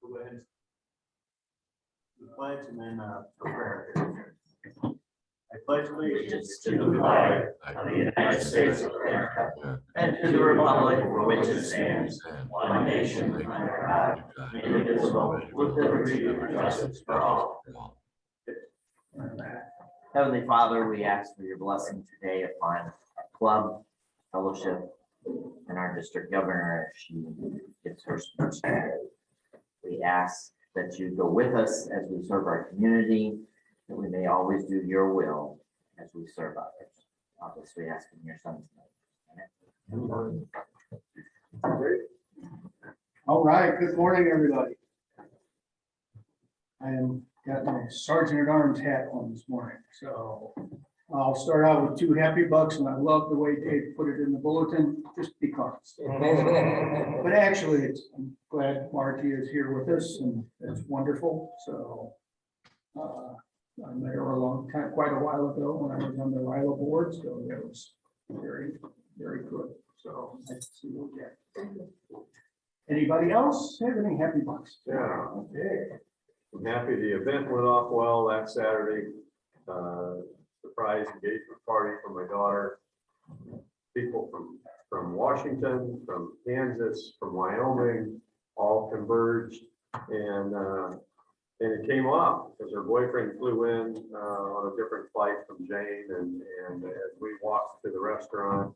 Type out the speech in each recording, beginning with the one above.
Go ahead. The pledge and then prayer. I pledge allegiance to the flag of the United States of America and to the republic for which it stands, one nation under God, indivisible, with liberty and justice for all. Heavenly Father, we ask for your blessing today upon our club, fellowship, and our district governor as she gets her speech today. We ask that you go with us as we serve our community, that we may always do your will as we serve others. Obviously, ask in your son's name. Amen. All right, good morning, everybody. I am got my Sergeant at Arms hat on this morning, so I'll start out with 2 happy bucks, and I love the way Dave put it in the bulletin, just because. But actually, I'm glad Margie is here with us, and it's wonderful. So I met her a long time, quite a while ago when I was on the RILA board, so that was very, very good. So nice to see you again. Anybody else have any happy bucks? Yeah. Okay. I'm happy the event went off well last Saturday. Surprise engagement party for my daughter. People from Washington, from Kansas, from Wyoming, all converged, and it came off because her boyfriend flew in on a different flight from Jane, and as we walked to the restaurant,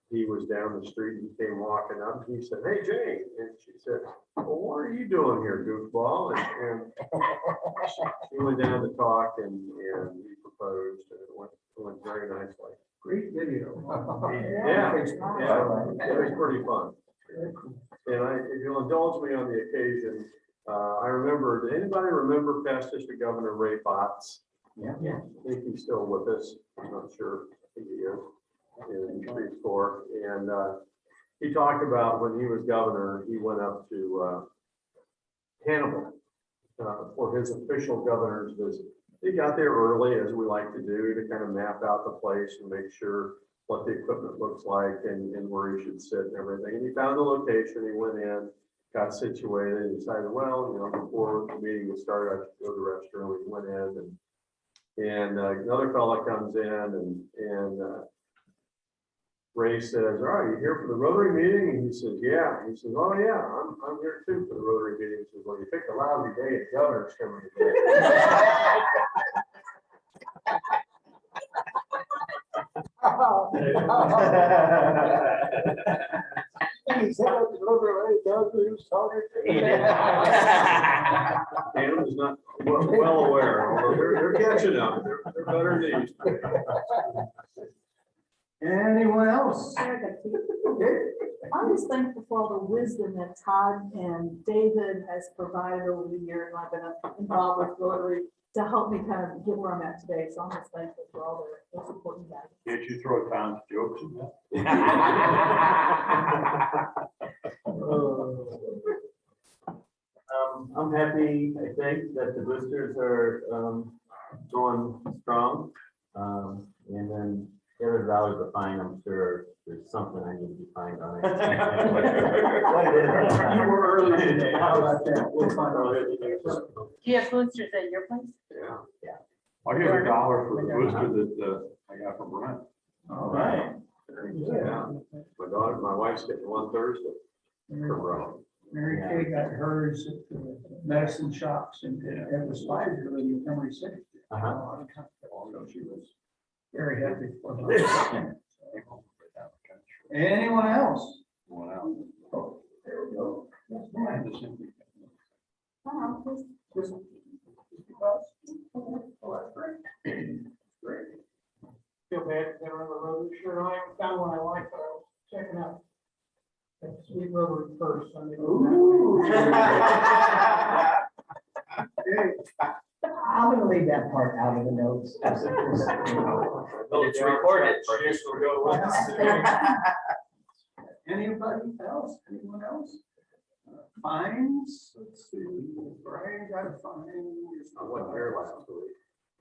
he was down the street. He came walking up. He said, "Hey, Jane," and she said, "Well, what are you doing here, goofball?" And she went down to talk, and he proposed, and it went very nicely. Great video. Yeah, it was pretty fun. And if you'll indulge me on the occasion, I remember. Did anybody remember past District Governor Ray Potts? Yeah. I think he's still with us. I'm not sure. I think he is. In Shreveport, and he talked about when he was governor, he went up to Hannibal for his official governor's visit. He got there early, as we like to do, to kind of map out the place and make sure what the equipment looks like and where he should sit and everything. And he found the location. He went in, got situated, and decided, well, before the meeting would start, I should go to the restroom. He went in, and another fella comes in, and Ray says, "All right, you here for the Rotary meeting?" And he says, "Yeah." He says, "Oh yeah, I'm here too for the Rotary meeting." He says, "Well, you picked a lousy day, the governor's coming today." Dan is not well aware, although they're catching up. They're better than these. Anyone else? Okay. I'm just thankful for all the wisdom that Todd and David has provided over the years. I've been involved with Rotary to help me kind of get where I'm at today. So I'm just thankful for all their support and guidance. Can't you throw Tom's jokes in that? I'm happy, I think, that the boosters are going strong. And then the other dollars are fine. I'm sure there's something I need to be fined on it. You were early today. How about that? We'll find out. Do you have boosters at your place? Yeah. I'll give $1 for the booster that I got from Brent. All right. Yeah. My wife's getting one Thursday. Mary Kay got hers at the medicine shops and it was Pfizer in Montgomery City. So she was very happy for her. Anyone else? Oh, there we go. Great. Feel bad because I run the road. Sure, I found one I like, but I was checking out. That Sweet River first. Ooh. I'm gonna leave that part out of the notes. It's recorded. Anybody else? Anyone else? Fines? Let's see. Brian got a fine. I wasn't here last week.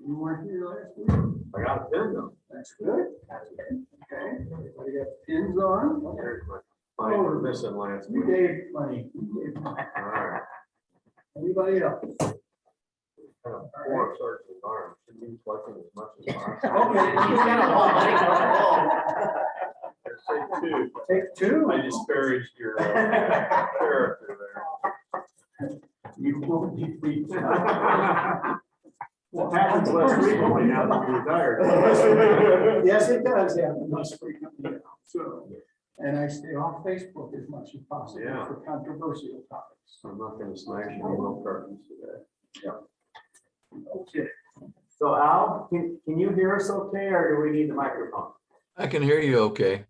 You weren't here last week? I got a pin though. That's good. That's good. Okay. Everybody got pins on? Here's my fine for missing last You week. gave money. You gave money. All right. anybody else? Four sergeant arms, should be collecting as much as possible. Okay. He's got a whole bunch of them. Say two. Take two. I disparaged your character there. You won't defeat. Well, happens less frequently now that you're retired. Yes, it does happen less frequently now, so. And I stay off Facebook as much as possible Yeah. for controversial topics. I'm not gonna smash any milk cartons today. Okay. So Al, can you hear us okay, or do we need the microphone? I can hear you okay.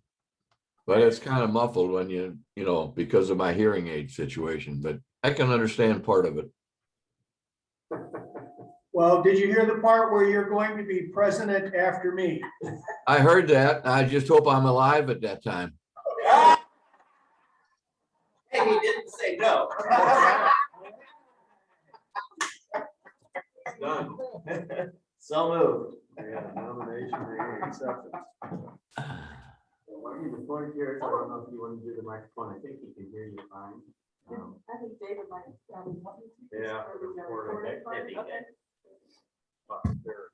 But it's kind of muffled when you know, because of my hearing aid situation, but I can understand part of it. Well, did you hear the part where you're going to be president after me? I heard that. I just hope I'm alive at that time. Hey, he didn't say no. Done. So moved. We have a nomination and acceptance. Margie, the floor is yours. I don't know if you want to do the microphone. I think he can hear you fine. I think David might. Want me to? Yeah, Or we got recording. recording part? That'd be Okay. There.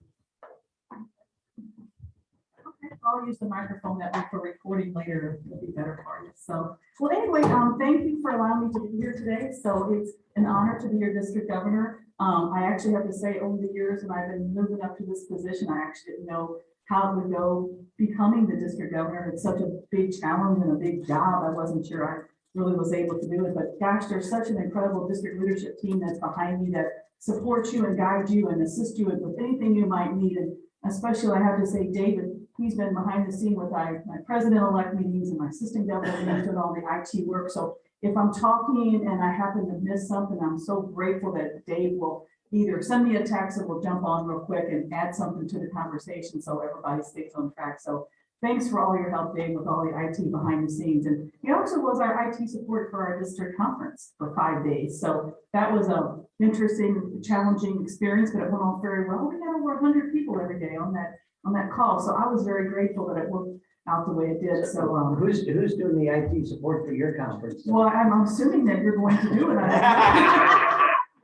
Okay, I'll use the microphone that way for recording later, it'll be better for you. So, well, anyway, thank you for allowing me to be here today. So it's an honor to be your district governor. I actually have to say, over the years, when I've been moving up to this position, I actually didn't know how it would go becoming the district governor. It's such a big challenge and a big job. I wasn't sure I really was able to do it, but gosh, there's such an incredible district leadership team that's behind me that supports you and guides you and assist you with anything you might need. And especially, I have to say, David, he's been behind the scene with my president-elect meetings and my assistant governor meetings and all the IT work. So if I'm talking and I happen to miss something, I'm so grateful that Dave will either send me a text or we'll jump on real quick and add something to the conversation so everybody stays on track. So thanks for all your help, Dave, with all the IT behind the scenes. And he also was our IT support for our district conference for 5 days. So that was a interesting, challenging experience, but it went off very well. We had over 100 people every day on that call. So I was very grateful that it worked out the way it did. So Who's doing the IT support for your conference? well, I'm assuming that you're going to do it.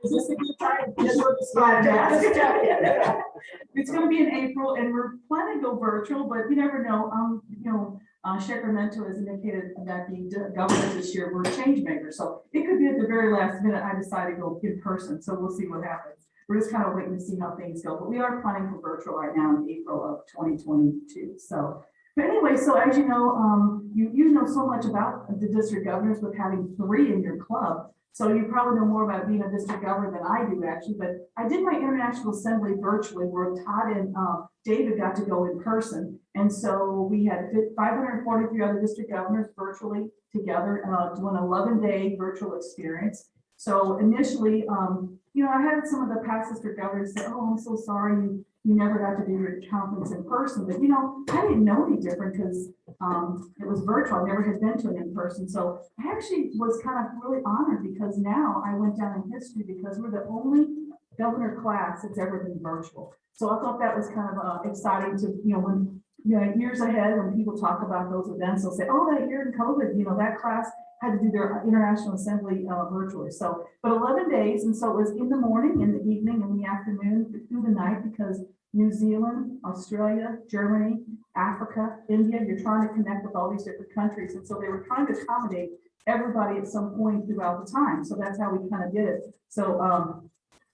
Is this a good time? Just for the slide deck? It's going to be in April, and we're planning to go virtual, but you never know. Sacramento has indicated that being governor this year, we're change makers. So it could be at the very last minute I decide to go in person. So we'll see what happens. We're just kind of waiting to see how things go. But we are planning for virtual right now in April of 2022. So, but anyway, so as you know, you know so much about the district governors with having 3 in your club. So you probably know more about being a district governor than I do, actually. But I did my international assembly virtually, where Todd and David got to go in person. And so we had 543 other district governors virtually together, doing an 11-day virtual experience. So initially, I had some of the past district governors say, "Oh, I'm so sorry you never got to do your conference in person." But I didn't know any different because it was virtual. I never had been to an in-person. So I actually was kind of really honored because now I went down in history because we're the only governor class that's ever been virtual. So I thought that was kind of exciting to, when years ahead, when people talk about those events, they'll say, "Oh, that year in COVID, that class had to do their international assembly virtually." So, but 11 days. And so it was in the morning, in the evening, in the afternoon, through the night, because New Zealand, Australia, Germany, Africa, India, you're trying to connect with all these different countries. And so they were trying to accommodate everybody at some point throughout the time. So that's how we kind of did it. So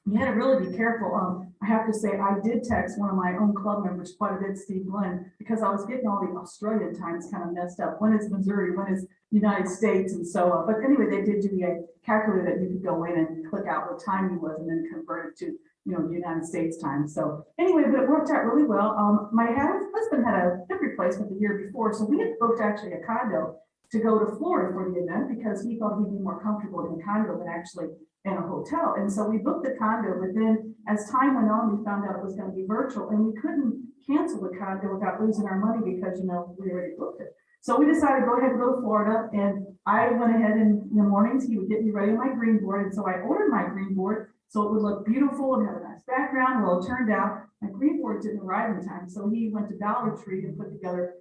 you had to really be careful. I have to say, I did text one of my own club members quite a bit, Steve Glenn, because I was getting all the Australian times kind of messed up. When is Missouri? When is United States? And so, but anyway, they did do the calculator that you could go in and click out what time you was and then convert it to, United States time. So anyway, but it worked out really well. My husband had a hip replacement the year before, so we had booked actually a condo to go to Florida for the event because he thought he'd be more comfortable in a condo than actually in a hotel. And so we booked the condo, but then as time went on, we found out it was going to be virtual and we couldn't cancel the condo without losing our money because, we already booked it. So we decided to go ahead and go to Florida, and I went ahead and in the mornings, he would get me ready on my green board. And so I ordered my green board so it would look beautiful and have a nice background. Well, it turned out my green board didn't arrive in time. So he went to Dollar Tree and put together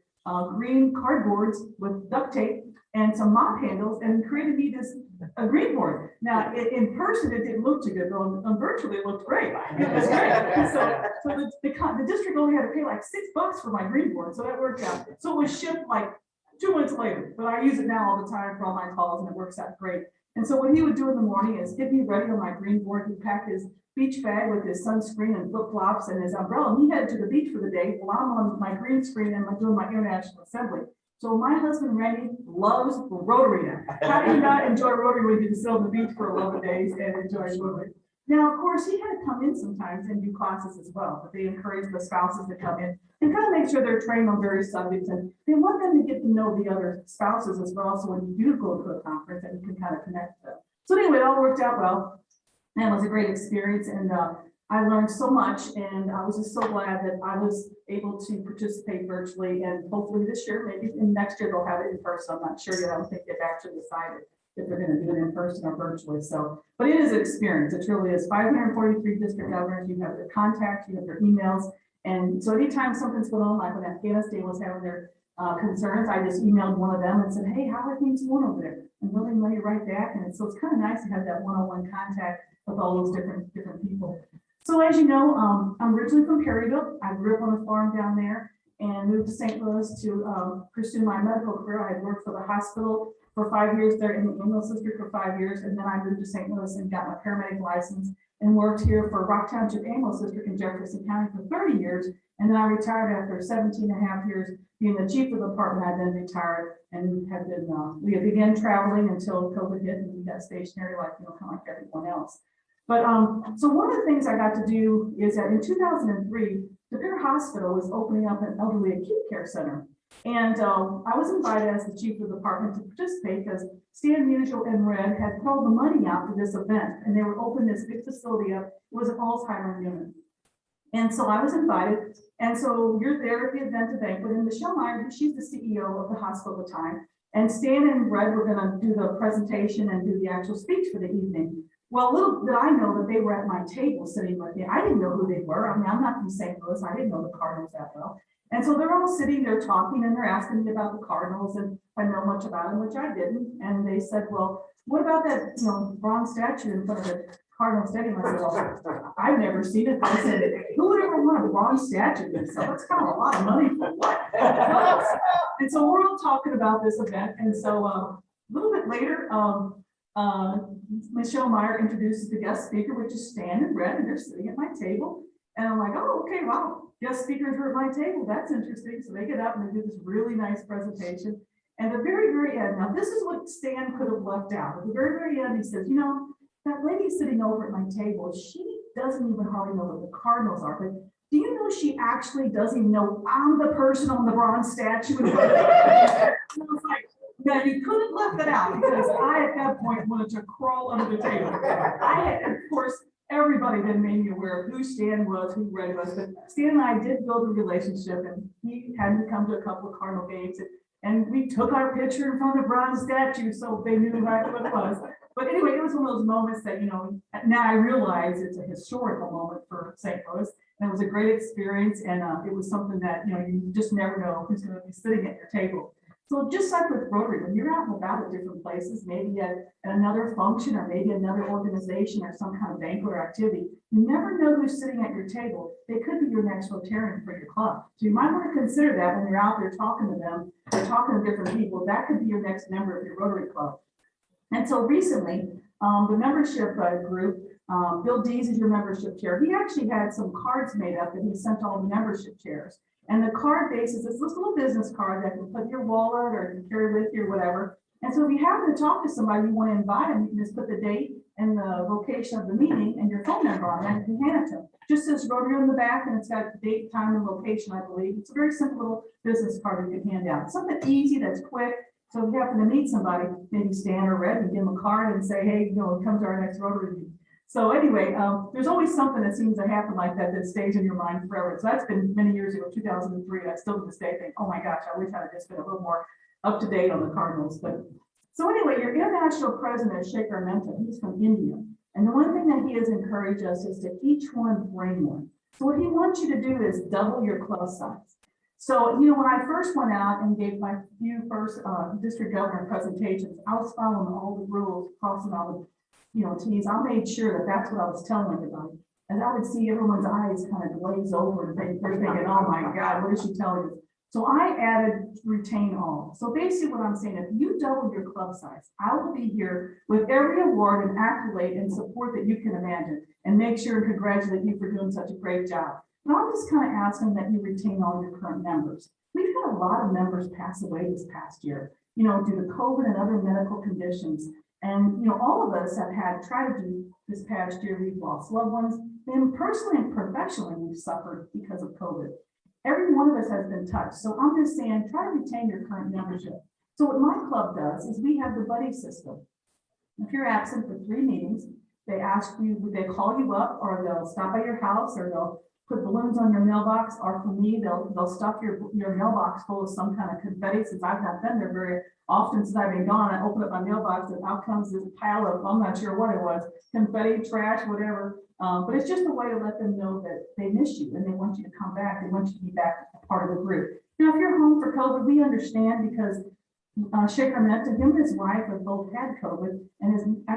green cardboards with duct tape and some mop handles and created me this a green board. Now, in person, it didn't look too good, but on virtually, it looked great. It was great. So the district only had to pay like $6 for my green board, so that worked out. So it was shipped like 2 months later, but I use it now all the time for all my calls, and it works out great. And so what he would do in the morning is get me ready on my green board. He'd pack his beach bag with his sunscreen and flip flops and his umbrella. And he headed to the beach for the day while I'm on my green screen and I'm doing my international assembly. So my husband Randy loves Rotary now. How do you not enjoy Rotary when you can sit on the beach for 11 days and enjoy Rotary? Now, of course, he had to come in sometimes and do classes as well, but they encourage the spouses to come in and kind of make sure they're trained on various subjects, and they want them to get to know the other spouses as well. So when you do go to a conference, that you can kind of connect with them. So anyway, it all worked out well, and it was a great experience, and I learned so much, and I was just so glad that I was able to participate virtually, and hopefully this year, maybe in next year, they'll have it in person. I'm not sure yet. I don't think they've actually decided if they're going to do it in person or virtually. So, but it is an experience. It truly is. 543 district governors. You have their contacts, you have their emails, and so anytime something's going on, like when Afghanistan was having their concerns, I just emailed one of them and said, "Hey, how are things going over there?" And really let you right back. And so it's kind of nice to have that one-on-one contact with all those different people. So as you know, I'm originally from Perryville. I grew up on a farm down there and moved to St. Louis to pursue my medical career. I had worked for the hospital for 5 years there in the ambulance district for 5 years. And then I moved to St. Louis and got my paramedic license and worked here for Rock Township Ambulance District in Jefferson County for 30 years. And then I retired after 17 and a half years being the chief of the department. I then retired and have been, we began traveling until COVID hit and we got stationary like, kind of like everyone else. But so one of the things I got to do is that in 2003, the Pier Hospital was opening up an elderly acute care center. And I was invited as the chief of the department to participate because Stan Musial and Red had pulled the money out for this event, and they would open this big facility up. It was an Alzheimer's unit. And so I was invited. And so you're there at the event, the banquet, and Michelle Meyer, she's the CEO of the hospital at the time. And Stan and Red were going to do the presentation and do the actual speech for the evening. Well, little did I know that they were at my table sitting with me. I didn't know who they were. I mean, I'm not from St. Louis. I didn't know the Cardinals that well. And so they're all sitting there talking and they're asking me about the Cardinals and if I know much about them, which I didn't. And they said, "Well, what about that, bronze statue in front of the Cardinal Stadium?" I said, "Well, I've never seen it." I said, "Who would ever want a bronze statue?" So that's kind of a lot of money for what? And so we're all talking about this event. And so a little bit later, Michelle Meyer introduces the guest speaker, which is Stan and Red, and they're sitting at my table. And I'm like, "Oh, okay, wow, guest speakers are at my table. That's interesting." So they get up and they do this really nice presentation. And at the very, very end, now this is what Stan could have left out. At the very, very end, he says, "That lady sitting over at my table, she doesn't even hardly know what the Cardinals are, but do you know she actually doesn't even know I'm the person on the bronze statue?" And I was like, "Yeah, you could have left it out," because I, at that point, wanted to crawl under the table. I had, of course, everybody then made me aware of who Stan was, who Red was, but Stan and I did build a relationship, and he had me come to a couple of Cardinal games, and we took our picture in front of the bronze statue, so they knew right what it was. But anyway, it was one of those moments that, now I realize it's a historical moment for St. Louis, and it was a great experience, and it was something that, you just never know who's going to be sitting at your table. So just like with Rotary, when you're out and about at different places, maybe at another function or maybe another organization or some kind of banquet or activity, you never know who's sitting at your table. They could be your next Rotarian for your club. So you might want to consider that when you're out there talking to them or talking to different people. That could be your next member of your Rotary Club. And so recently, the membership group, Bill Dees is your membership chair. He actually had some cards made up that he sent all the membership chairs. And the card base is this little business card that you put in your wallet or you carry with you or whatever. And so if you happen to talk to somebody, you want to invite them, you can just put the date and the location of the meeting and your phone number on it, and you can hand it to them. Just says Rotary on the back, and it's got the date, time, and location, I believe. It's a very simple little business card you can hand out. Something easy that's quick. So if you happen to meet somebody, maybe Stan or Red, and give them a card and say, "Hey, come to our next Rotary meeting." So anyway, there's always something that seems to happen like that that stays in your mind forever. So that's been many years ago, 2003. I still to this day think, "Oh my gosh, I wish I had just been a little more up to date on the Cardinals." But so anyway, your international president is Shekhar Mehta. He's from India. And the one thing that he has encouraged us is to each one bring one. So what he wants you to do is double your club size. So, when I first went out and gave my few first district governor presentations, I was following all the rules, crossing all the, Ts. I made sure that that's what I was telling everybody. And I would see everyone's eyes kind of glaze over and they're thinking, oh my God, what is she telling us? So I added retain all. So basically what I'm saying, if you double your club size, I will be here with every award and accolade and support that you can imagine and make sure and congratulate you for doing such a great job. And I'm just kind of asking that you retain all your current members. We've had a lot of members pass away this past year, due to COVID and other medical conditions. And, all of us have had tragedy this past year. We've lost loved ones, and personally and professionally, we've suffered because of COVID. Every one of us has been touched. So I'm just saying, try to retain your current membership. So what my club does is we have the buddy system. If you're absent for 3 meetings, they ask you, they call you up, or they'll stop by your house, or they'll put balloons on your mailbox, or for me, they'll stuff your mailbox full of some kind of confetti. Since I've not been there very often since I've been gone, I open up my mailbox and out comes this pile of, I'm not sure what it was, confetti, trash, whatever. But it's just a way to let them know that they miss you and they want you to come back. They want you to be back a part of the group. Now, if you're home for COVID, we understand, because Shaker Menta, him and his wife have both had COVID, and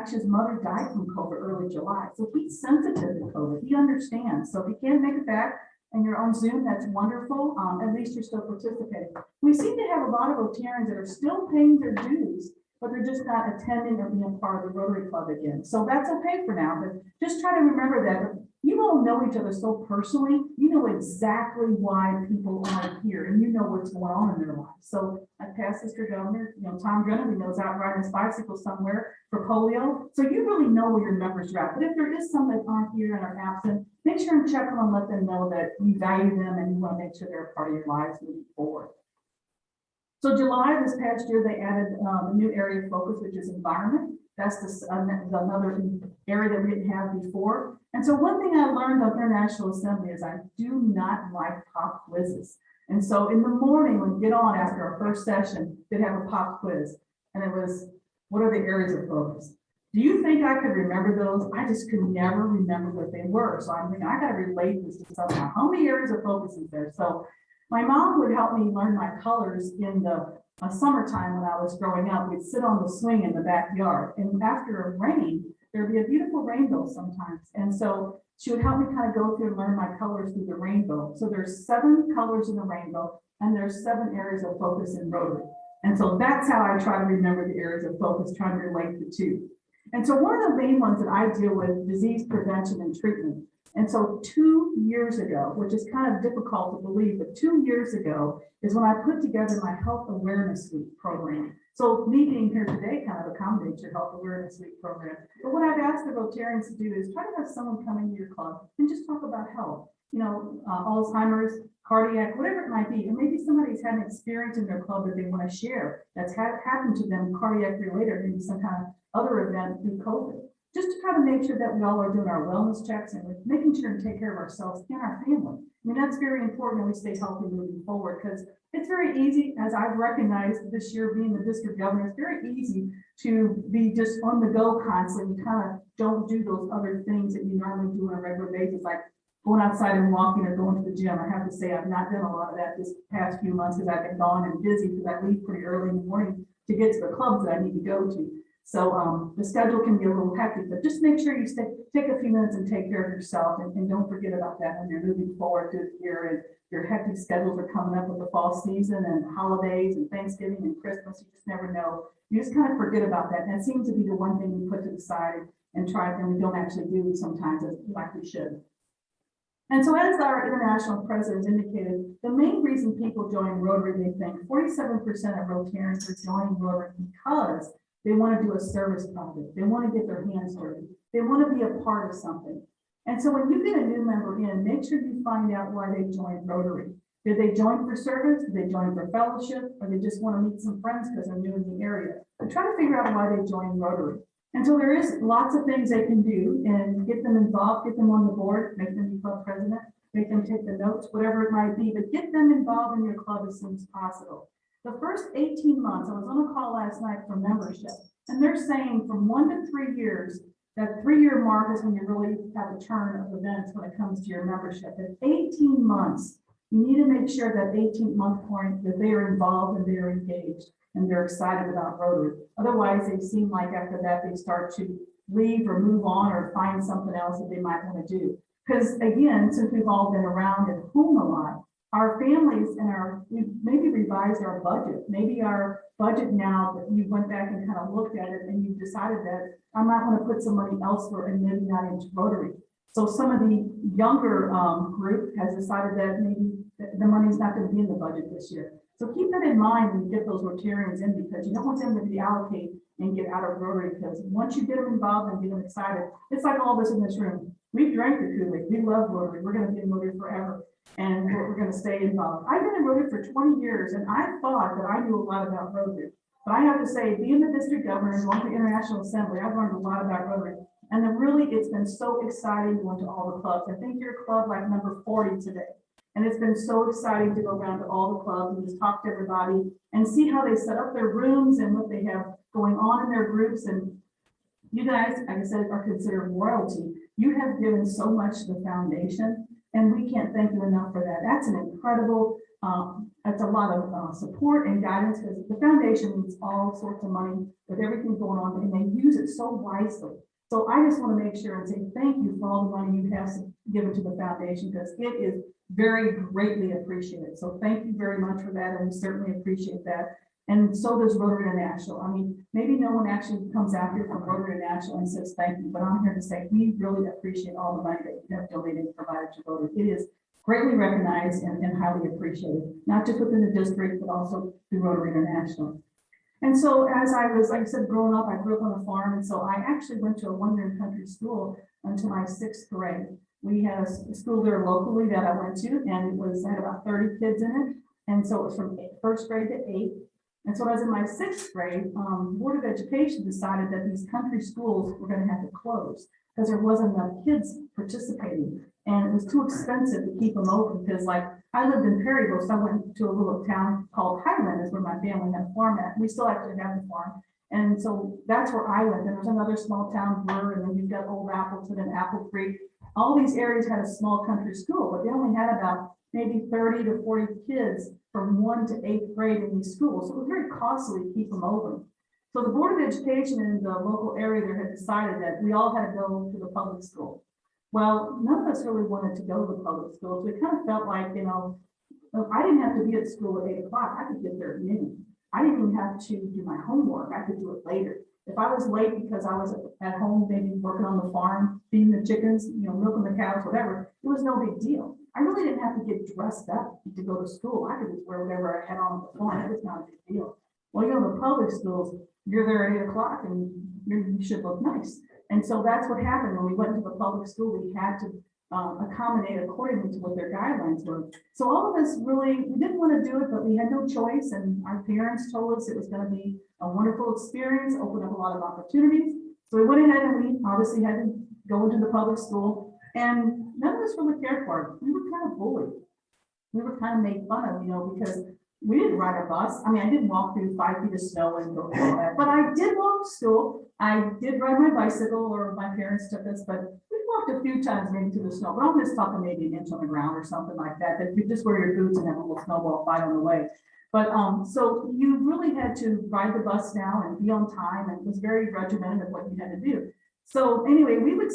his mother died from COVID early July. So he's sensitive to COVID. He understands. So if you can't make it back and you're on Zoom, that's wonderful. At least you're still participating. We seem to have a lot of Rotarians that are still paying their dues, but they're just not attending or being part of the Rotary Club again. So that's okay for now, but just try to remember that you all know each other so personally, you know exactly why people aren't here, and you know what's going on in their lives. So I passed Sister Governor, Tom Drennan, who knows out riding his bicycle somewhere for polio. So you really know where your members are at. But if there is some that aren't here and are absent, make sure and check on them, let them know that you value them and you want to make sure they're a part of your lives moving forward. So July this past year, they added a new area of focus, which is environment. That's another area that we didn't have before. And so one thing I learned on International Assembly is I do not like pop quizzes. And so in the morning, when we get on after our first session, they'd have a pop quiz. And it was, what are the areas of focus? Do you think I could remember those? I just could never remember what they were. So I'm thinking, I got to relate this to somehow. How many areas of focus is there? So my mom would help me learn my colors in the summertime when I was growing up. We'd sit on the swing in the backyard, and after a rain, there'd be a beautiful rainbow sometimes. And so she would help me kind of go through and learn my colors through the rainbow. So there's 7 colors in the rainbow, and there's 7 areas of focus in Rotary. And so that's how I try to remember the areas of focus, trying to relate the two. And so one of the main ones that I deal with, disease prevention and treatment. And so 2 years ago, which is kind of difficult to believe, but 2 years ago is when I put together my Health Awareness Week program. So me being here today kind of accommodates your Health Awareness Week program. But what I've asked the Rotarians to do is try to have someone come into your club and just talk about health, Alzheimer's, cardiac, whatever it might be. And maybe somebody's had an experience in their club that they want to share that's happened to them, cardiac related, maybe some kind of other event through COVID. Just to try to make sure that we all are doing our wellness checks and we're making sure to take care of ourselves and our family. I mean, that's very important that we stay healthy moving forward, because it's very easy, as I've recognized this year being the district governor, it's very easy to be just on the go constantly. You kind of don't do those other things that you normally do on a regular basis, like going outside and walking or going to the gym. I have to say I've not done a lot of that this past few months because I've been gone and busy, because I leave pretty early in the morning to get to the clubs that I need to go to. So the schedule can be a little hectic, but just make sure you take a few minutes and take care of yourself, and don't forget about that when you're moving forward through the year and your hectic schedules are coming up with the fall season and holidays and Thanksgiving and Christmas. You just never know. You just kind of forget about that. And that seems to be the one thing we put to the side and try, and we don't actually do sometimes like we should. And so as our international president indicated, the main reason people join Rotary, they think 47% of Rotarians are joining Rotary because they want to do a service project. They want to get their hands dirty. They want to be a part of something. And so when you get a new member in, make sure you find out why they joined Rotary. Did they join for service? Did they join for fellowship? Or they just want to meet some friends because they're new in the area? But try to figure out why they joined Rotary. And so there is lots of things they can do and get them involved, get them on the board, make them be club president, make them take the notes, whatever it might be, but get them involved in your club as soon as possible. The first 18 months, I was on a call last night for membership, and they're saying from 1 to 3 years, that 3-year mark is when you really have a turn of events when it comes to your membership. At 18 months, You need to make sure that 18th-month point that they are involved and they are engaged and they're excited about Rotary. Otherwise, they seem like after that, they start to leave or move on or find something else that they might want to do. Because again, since we've all been around at home a lot, our families and we maybe revised our budget. Maybe our budget now that you went back and kind of looked at it and you decided that I might want to put some money elsewhere and maybe not into Rotary. So some of the younger group has decided that maybe the money's not going to be in the budget this year. So keep that in mind when you get those Rotarians in, because you don't want them to reallocate and get out of Rotary, because once you get them involved and get them excited, it's like all of us in this room. We drank the Kool-Aid. We love Rotary. We're going to be in Rotary forever. And we're going to stay involved. I've been in Rotary for 20 years, and I thought that I knew a lot about Rotary. But I have to say, being the district governor and going to International Assembly, I've learned a lot about Rotary. And then really, it's been so exciting going to all the clubs. I think you're club like number 40 today. And it's been so exciting to go around to all the clubs and just talk to everybody and see how they set up their rooms and what they have going on in their groups. And you guys, like I said, are considered royalty. You have given so much to the foundation, and we can't thank you enough for that. That's an incredible, that's a lot of support and guidance, because the foundation needs all sorts of money with everything going on, and they use it so wisely. So I just want to make sure and say thank you for all the money you have given to the foundation, because it is very greatly appreciated. So thank you very much for that, and we certainly appreciate that. And so does Rotary International. I mean, maybe no one actually comes out here from Rotary International and says thank you, but I'm here to say we really appreciate all the money that you have donated and provided to Rotary. It is greatly recognized and highly appreciated, not just within the district, but also through Rotary International. And so as I was, like I said, growing up, I grew up on a farm, and so I actually went to a one-year country school until my 6th grade. We had a school there locally that I went to, and it had about 30 kids in it. And so it was from 1st grade to 8th. And so I was in my 6th grade, Board of Education decided that these country schools were going to have to close because there wasn't enough kids participating. And it was too expensive to keep them open, because like I lived in Perryville, so I went to a little town called Highland, is where my family had a farm at. We still actually have the farm. And so that's where I lived. And there's another small town, Burr, and then you've got Old Appleton and Apple Creek. All these areas had a small country school, but they only had about maybe 30 to 40 kids from 1 to 8th grade in these schools. So it was very costly to keep them open. So the Board of Education in the local area there had decided that we all had to go to the public school. Well, none of us really wanted to go to the public school. So it kind of felt like, you know, I didn't have to be at school at 8 o'clock. I could get there at noon. I didn't even have to do my homework. I could do it later. If I was late because I was at home, maybe working on the farm, feeding the chickens, you know, milking the cows, whatever, it was no big deal. I really didn't have to get dressed up to go to school. I could just wear whatever I had on the phone. It was not a big deal. Well, you know, the public schools, you're there at 8 o'clock and you should look nice. And so that's what happened when we went to the public school. We had to accommodate accordingly to what their guidelines were. So all of us really, we didn't want to do it, but we had no choice. And our parents told us it was going to be a wonderful experience, open up a lot of opportunities. So we went ahead and we obviously had to go into the public school, and none of us really cared for it. We were kind of bullied. We were kind of made fun of, you know, because we didn't ride a bus. I mean, I didn't walk through 5 feet of snow and go through all that, but I did walk to school. I did ride my bicycle, or my parents took us, but we walked a few times maybe through the snow, but I'm just talking maybe an inch on the ground or something like that, that you just wear your boots and have a little snowball fight on the way. But so you really had to ride the bus now and be on time, and it was very regimented of what you had to do. So anyway, we would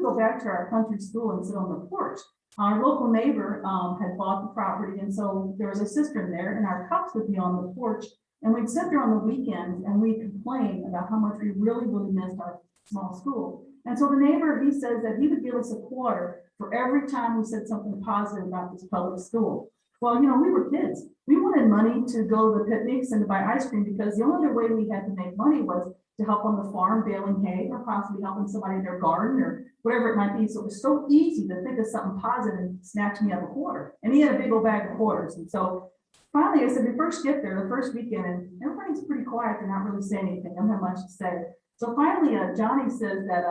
go back to our country school and sit on the porch. Our local neighbor had bought the property, and so there was a cistern there, and our cups would be on the porch, and we'd sit there on the weekends and we'd complain about how much we really, really missed our small school. And so the neighbor, he says that he would give us a quarter for every time we said something positive about this public school. Well, you know, we were kids. We wanted money to go to the picnics and to buy ice cream, because the only other way we had to make money was to help on the farm baling hay, or possibly helping somebody in their garden, or whatever it might be. So it was so easy to think of something positive and snatch me up a quarter. And he had a big old bag of quarters. And so finally I said, we first get there the first weekend, and everybody's pretty quiet. They're not really saying anything. I don't have much to say. So finally Johnny says that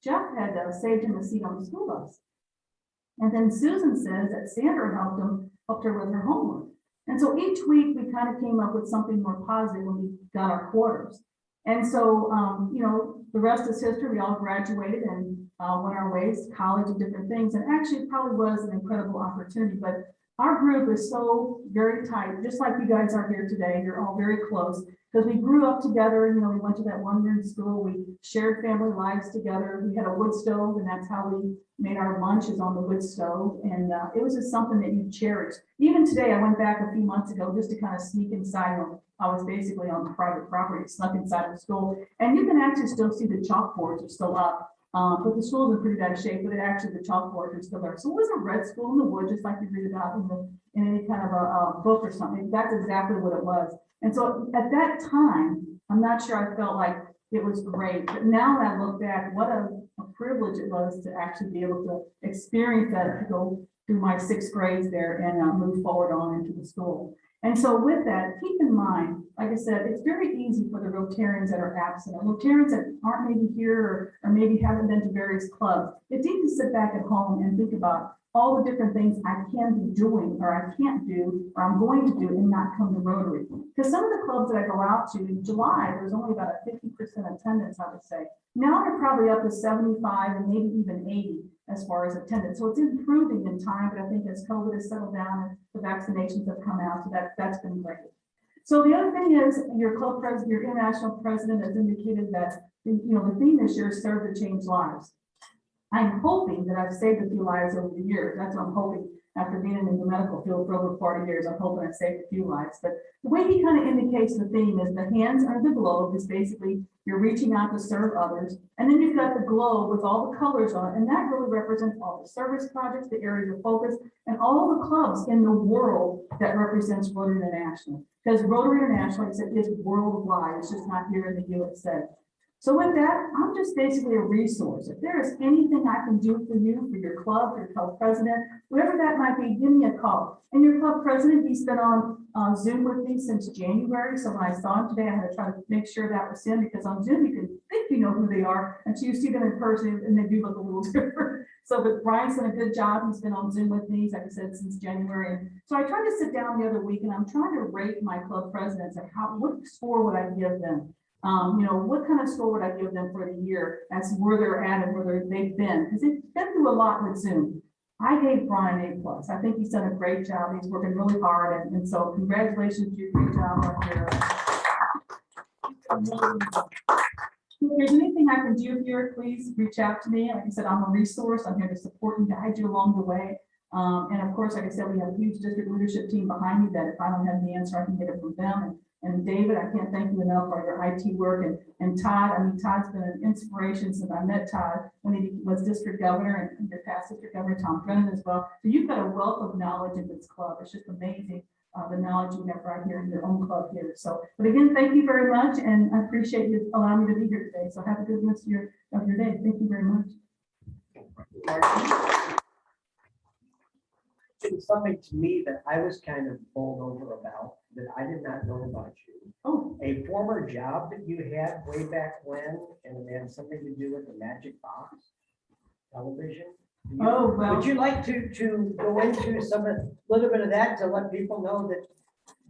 Jeff had saved him a seat on the school bus. And then Susan says that Sandra helped her with her homework. And so each week we kind of came up with something more positive when we got our quarters. And so, you know, the rest is history. We all graduated and went our ways, college and different things. And actually it probably was an incredible opportunity, but our group is so very tight, just like you guys are here today. You're all very close because we grew up together. You know, we went to that 1 year in school. We shared family lives together. We had a wood stove, and that's how we made our lunches, on the wood stove. And it was just something that you cherish. Even today, I went back a few months ago just to kind of sneak inside. I was basically on private property, snuck inside the school, and you can actually still see the chalkboards are still up. But the school's in pretty bad shape, but actually the chalkboards are still there. So it was a red school in the wood, just like you read about in any kind of a book or something. That's exactly what it was. And so at that time, I'm not sure I felt like it was great, but now that I look back, what a privilege it was to actually be able to experience that, to go through my 6th grades there and move forward on into the school. And so with that, keep in mind, like I said, it's very easy for the Rotarians that are absent, or Rotarians that aren't maybe here or maybe haven't been to various clubs. It's easy to sit back at home and think about all the different things I can be doing, or I can't do, or I'm going to do, and not come to Rotary. Because some of the clubs that I go out to in July, there's only about a 50% attendance, I would say. Now they're probably up to 75 and maybe even 80 as far as attendance. So it's improving in time, but I think as COVID has settled down and the vaccinations have come out, so that's been great. So the other thing is your club president, your international president has indicated that, you know, the theme this year is serve to change lives. I'm hoping that I've saved a few lives over the years. That's what I'm hoping. After being in the medical field for over 40 years, I'm hoping I've saved a few lives. But the way he kind of indicates the theme is the hands under the globe is basically you're reaching out to serve others. And then you've got the globe with all the colors on it. And that really represents all the service projects, the areas of focus, and all the clubs in the world that represents Rotary International. Because Rotary International, like I said, is worldwide. It's just not here in the USA. So with that, I'm just basically a resource. If there is anything I can do for you, for your club president, whoever that might be, give me a call. And your club president, he's been on Zoom with me since January. So when I saw him today, I had to try to make sure that was him, because on Zoom, you can think you know who they are until you see them in person, and they do look a little different. So, but Brian's done a good job. He's been on Zoom with me, like I said, since January. And so I tried to sit down the other week, and I'm trying to rate my club presidents and what score would I give them? You know, what kind of score would I give them for the year as where they're at and where they've been? Because they've been through a lot with Zoom. I gave Brian A+. I think he's done a great job. He's working really hard. And so congratulations to you. Great job on here. If there's anything I can do here, please reach out to me. Like I said, I'm a resource. I'm here to support and guide you along the way. And of course, like I said, we have a huge district leadership team behind me that if I don't have the answer, I can get it from them. And David, I can't thank you enough for your IT work. And Todd, I mean, Todd's been an inspiration since I met Todd when he was district governor, and your past district governor, Tom Brennan, as well. So you've got a wealth of knowledge in this club. It's just amazing, the knowledge you have right here in your own club here. So, but again, thank you very much. And I appreciate you allowing me to be here today. So have a good rest of your day. Thank you very much. It's something to me that I was kind of bowled over about that I did not know about you. Oh, A former job that you had way back when, and it had something to do with the Magic Box television. oh, well. Would you like to go into little bit of that to let people know that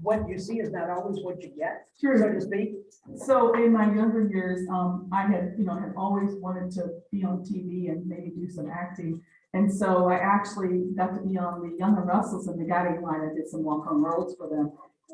what you see is not always what you get, Sure. so to speak? So in my younger years, I had always wanted to be on TV and maybe do some acting. And so I actually got to be on the Young and Russells and the Guiding Line. I did some walk on roads for them.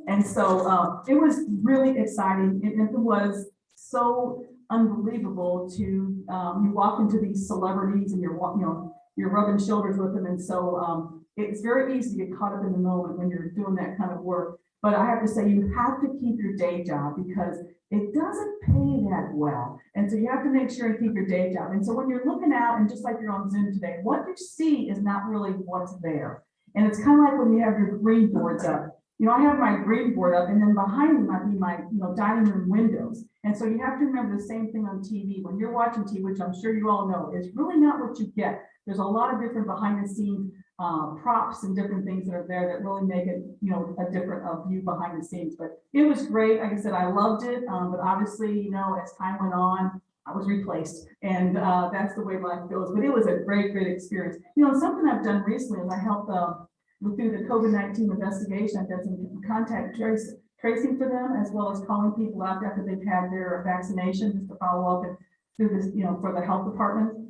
And so it was really exciting. It was so unbelievable to, you walk into these celebrities and you're rubbing shoulders with them. And so it's very easy to get caught up in the moment when you're doing that kind of work. But I have to say, you have to keep your day job because it doesn't pay that well. And so you have to make sure and keep your day job. And so when you're looking out, and just like you're on Zoom today, what you see is not really what's there. And it's kind of like when you have your green boards up. I have my green board up, and then behind me might be my dining room windows. And so you have to remember the same thing on TV. When you're watching TV, which I'm sure you all know, is really not what you get. There's a lot of different behind the scenes props and different things that are there that really make it, a different view behind the scenes. But it was great. Like I said, I loved it. But obviously, as time went on, I was replaced, and that's the way life goes. But it was a great, great experience. Something I've done recently is I helped through the COVID-19 investigation. I've done some contact tracing for them, as well as calling people out after they've had their vaccination, just to follow up and through this, for the health department.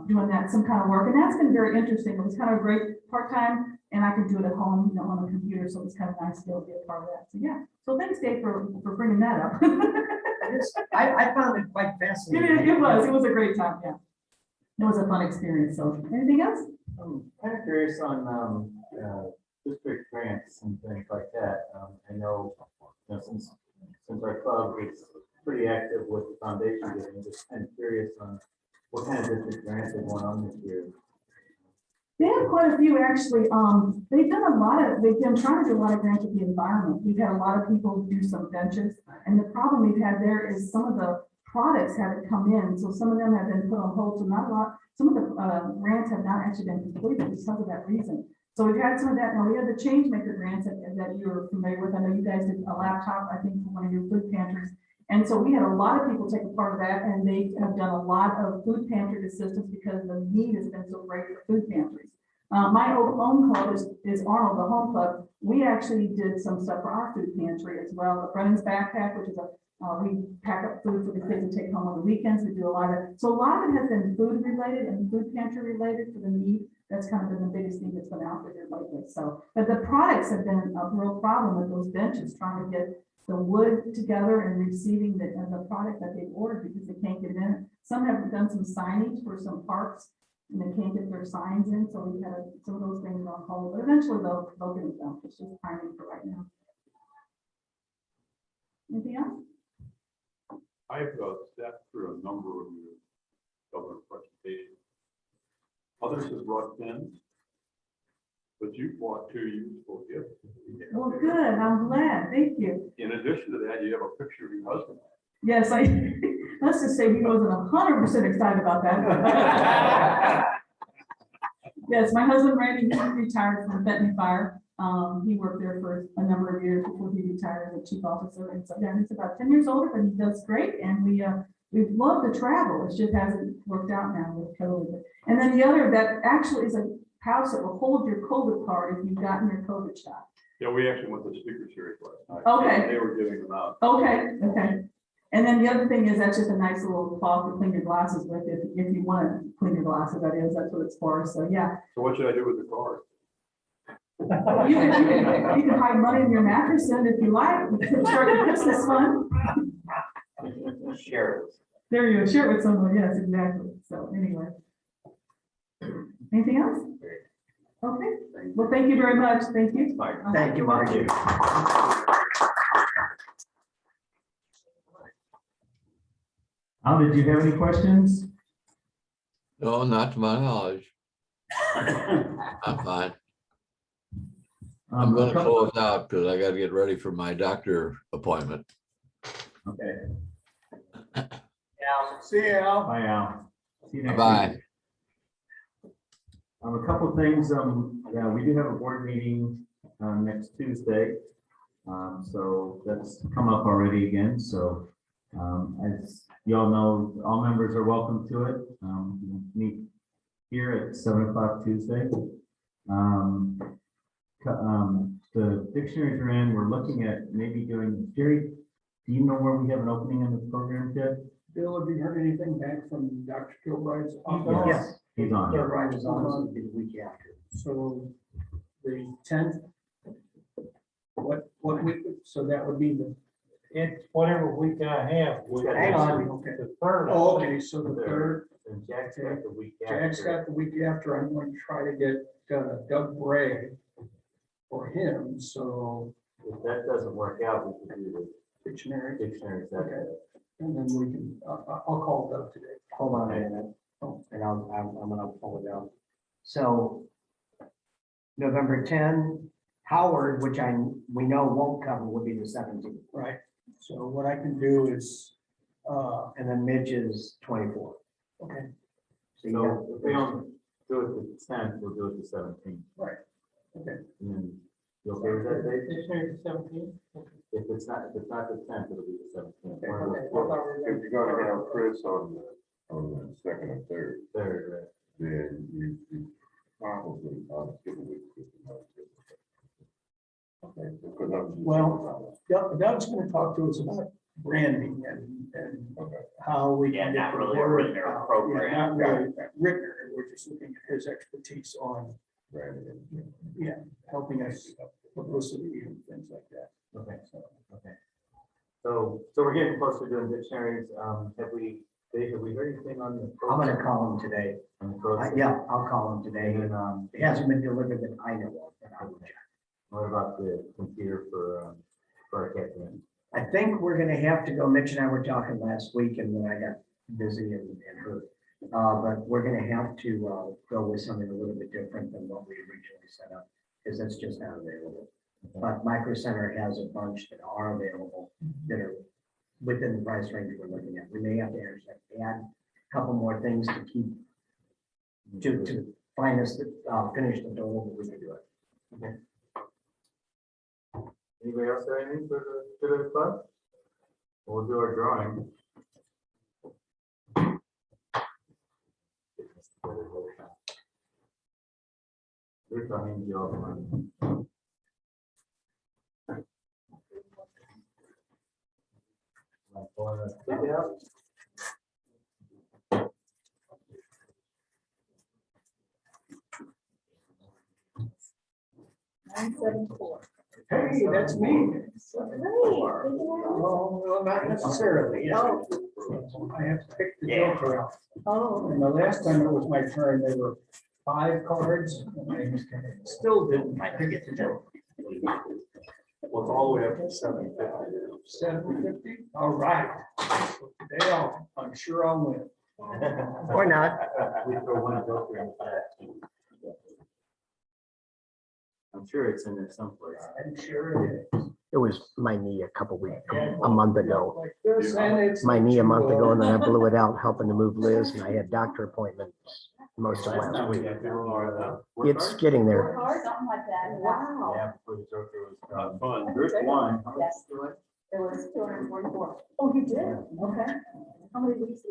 Doing that some kind of work, and that's been very interesting. It was kind of great part-time, and I could do it at home, you know, on a computer, so it's kind of nice to be able to be a part of that. So, yeah, so thanks, Dave, for bringing that up. I found it quite fascinating. It was a great time, yeah. It was a fun experience, so, anything else? I'm kind of curious on district grants and things like that. I know, since our club is pretty active with the foundation, I'm just kind of curious on what kind of district grants are going on this year. They have quite a few, actually. They've been trying to do a lot of grants with the environment. We've had a lot of people do some benches, and the problem we've had there is some of the products haven't come in, so some of them have been put on hold, so not a lot, some of the grants have not actually been completed because of that reason. So we've had some of that. Now we have the change maker grants that you're familiar with. I know you guys did a laptop, I think, for one of your food pantries. And so we had a lot of people take a part of that, and they have done a lot of food pantry assistance because the need has been so great for food pantries. My own club is Arnold, the home club. We actually did some stuff for our food pantry as well. The Brennan's Backpack, which is we pack up food for the kids to take home on the weekends. We do a lot of, so a lot of it has been food related and food pantry related for the need. That's kind of been the biggest thing that's been out there lately. So, but the products have been a real problem with those benches, trying to get the wood together and receiving the product that they've ordered because they can't get it in. Some have done some signage for some parks and they can't get their signs in. So we've had some of those things on hold, but eventually they'll get it done. It's just timing for right now. Anything else? I've sat through a number of your government presentations. Others have brought pens, but you brought 2 useful gifts. Well, good. I'm glad. Thank you. In addition to that, you have a picture of your husband. Yes, let's just say he wasn't 100% excited about that. Yes, my husband Randy, he retired from Benton Fire. He worked there for a number of years before he retired as a chief officer. And so, yeah, he's about 10 years older, but he does great. And we've loved to travel. It just hasn't worked out now with COVID. And then the other, that actually is a pouch that will hold your COVID card if you've gotten your COVID shot. Yeah, we actually went to the speaker series last night. Okay. They were giving them out. Okay. And then the other thing is that's just a nice little cloth to clean your glasses with if you want to clean your glasses, that's what it's for. So, yeah. So what should I do with the card? You can hide money in your mattress and if you like, start the Christmas fund. Share it. There you go, share it with someone, yes, exactly. So anyway. Anything else? Okay, well, thank you very much, thank you. Thank you, Margie. Al, did you have any questions? No, not to my knowledge. I'm fine. I'm gonna close out because I gotta get ready for my doctor appointment. Okay. See you, Al. Bye, Al. See you next Bye. week. A couple of things, yeah, we do have a board meeting, next Tuesday. So that's come up already again, so, as y'all know, all members are welcome to it. We'll meet here at 7 o'clock Tuesday. The dictionaries are in, we're looking at maybe doing, Jerry, do you know where we have an opening in the program yet? Bill, have you heard anything back from Dr. Kilbride's? Yes, he's on. Kilbride is on the week after. So the 10th. What week? So that would be the. It's whatever week I have. Hang on. Okay. The third. Oh, okay, so the 3rd. And Jack's got the week after. Jack's got the week after. I'm going to try to get Doug Bray for him. So If that doesn't work out, we can do the dictionary. dictionaries. Okay. And then we can, I'll call Doug today. Hold on a minute. And I'm gonna pull it out. So November 10, Howard, which we know won't come, would be the 17th. Right. So what I can do is, And then Midge is 24. okay, So you got- So if we don't do it the 10th, we'll do it the 17th. right. Okay. And then, you okay with that, Dave? Dictionary 17. If it's not the 10th, it'll be the 17th. Okay. One of Okay. those If you're gonna have Chris on the second or third, third, then you probably ought to give a week. Okay. Because I'm. Well, Doug's going to talk to us about branding and how we can. Yeah, not get the really a word Rittner out. program. Yeah, not really Rittner. We're just looking at his expertise on Yeah, helping us publicity and things like that. Okay. So, So we're getting close to doing dictionaries. Have we, Dave, have we heard anything on the? I'm gonna call him today. On the process? Yeah, I'll call him today. It hasn't been delivered that I know of, but I will check. What about the computer for our captain? I think we're gonna have to go, Mitch and I were talking last week and then I got busy and hurt. But we're gonna have to go with something a little bit different than what we originally set up, because that's just not available. But Micro Center has a bunch that are available that are within the price range we're looking at. We may have to add a couple more things to keep to find us, finish the total, but we can do it. Anybody else have anything for the club? We'll do our drawing. They're talking to you all the time. 974. hey, that's me. Great. Well, not necessarily. Oh. I have to pick the joker out. Oh, And the last time it was my turn, there were 5 cards. And I still didn't pick the joker. Well, it's all the way up to 750. 750, all right. So today I'm sure I'll win. Or not. We throw one joker in the back. I'm sure it's in there someplace. I'm sure it is. It was my knee a month ago. Like this, and it's My knee a month ago, and then I like blew it out helping to move Liz, and I had doctor appointments most of last week. It's getting there. hard, something like that. Wow. Yeah, before the joker was. Not fun. Group one. How much Yes. do you like? It was 244. Oh, you did? Okay. How many weeks?